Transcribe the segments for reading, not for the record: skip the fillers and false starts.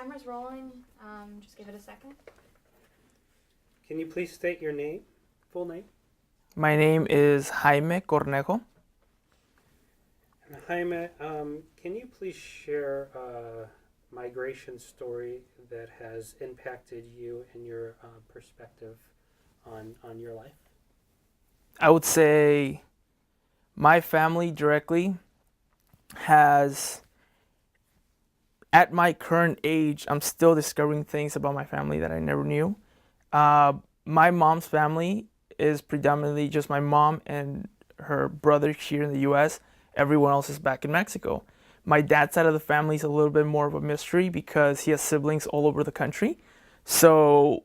timer's rolling. Just give it a second. Can you please state your name, full name? My name is Jaime Cornejo. And Jaime, can you please share a migration story that has impacted you and your perspective on your life? I would say my family directly has, at my current age, I'm still discovering things about my family that I never knew. My mom's family is predominantly just my mom and her brother here in the US. Everyone else is back in Mexico. My dad's side of the family is a little bit more of a mystery because he has siblings all over the country. So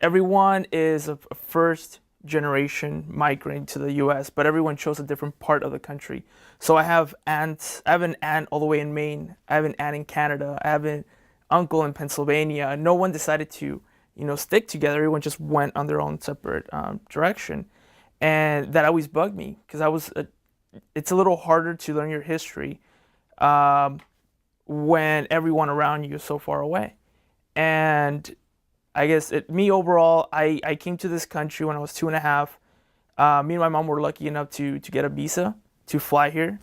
everyone is a first generation migrant to the US, but everyone chose a different part of the country. So I have aunts, I have an aunt all the way in Maine, I have an aunt in Canada, I have an uncle in Pennsylvania. No one decided to, stick together. Everyone just went on their own separate direction. And that always bugged me because it's a little harder to learn your history when everyone around you is so far away. And I guess me overall, I came to this country when I was 2.5. Me and my mom were lucky enough to get a visa to fly here.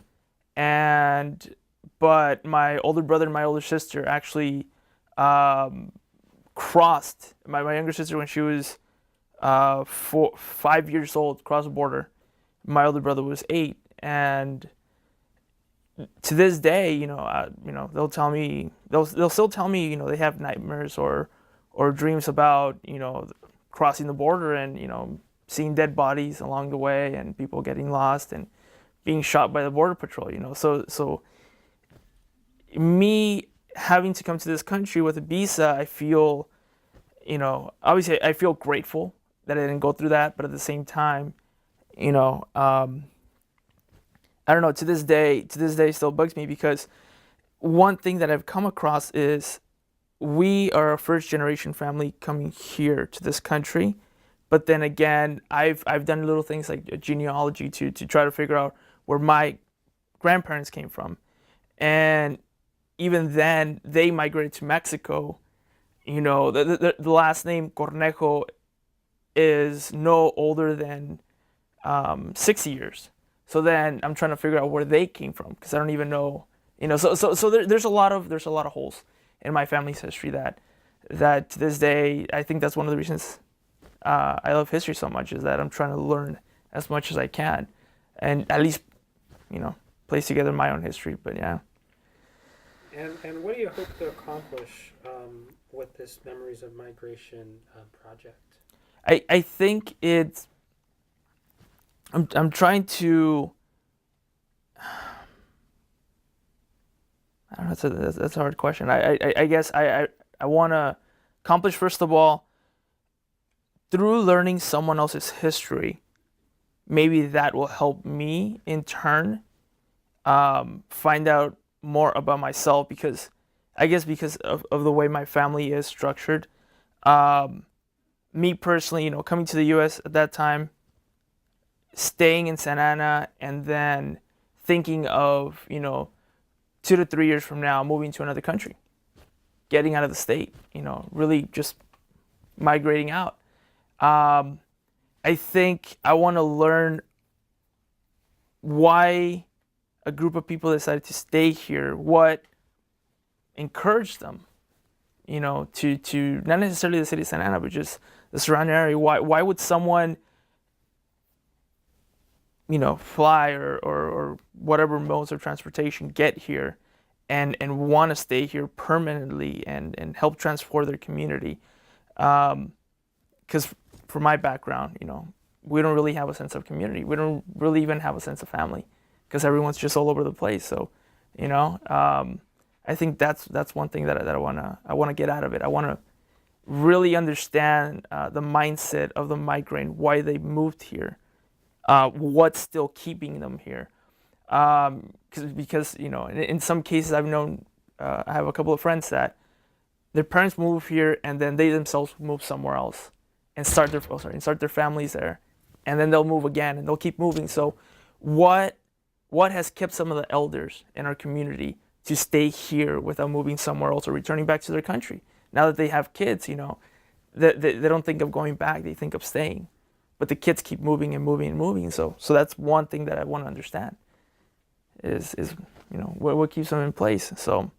But my older brother and my older sister actually crossed, my younger sister when she was 5 years old, crossed the border. My older brother was 8. And to this day, they'll tell me, they'll still tell me, they have nightmares or dreams about, crossing the border and, seeing dead bodies along the way and people getting lost and being shot by the border patrol, So me having to come to this country with a visa, I feel, obviously I feel grateful that I didn't go through that, but at the same time, I don't know, to this day it still bugs me because one thing that I've come across is we are a first generation family coming here to this country. But then again, I've done little things like a genealogy to try to figure out where my grandparents came from. And even then, they migrated to Mexico. The last name Cornejo is no older than 60 years. So then I'm trying to figure out where they came from because I don't even know. So there's a lot of holes in my family's history that to this day, I think that's one of the reasons I love history so much is that I'm trying to learn as much as I can and at least, place together my own history. But yeah. And what do you hope to accomplish with this Memories of Migration project? I think I'm trying to, I don't know, that's a hard question. I guess I want to accomplish, first of all, through learning someone else's history, maybe that will help me in turn find out more about myself because of the way my family is structured. Me personally, coming to the US at that time, staying in Santa Ana and then thinking of, 2 to 3 years from now, moving to another country, getting out of the state, really just migrating out. I think I want to learn why a group of people decided to stay here, what encouraged them, to not necessarily the city of Santa Ana, but just the surrounding area. Why would someone fly or whatever modes of transportation get here and want to stay here permanently and help transform their community? Because for my background, we don't really have a sense of community. We don't really even have a sense of family because everyone's just all over the place. So, I think that's one thing that I wanna get out of it. I wanna really understand the mindset of the migrant, why they moved here. What's still keeping them here? Because in some cases I've known, I have a couple of friends that their parents move here and then they themselves move somewhere else and start their families there, and then they'll move again and they'll keep moving. So, what has kept some of the elders in our community to stay here without moving somewhere else or returning back to their country. Now that they have kids, you know, they don't think of going back, they think of staying. But the kids keep moving and moving and moving. So that's one thing that I want to understand is you know, what keeps them in place. So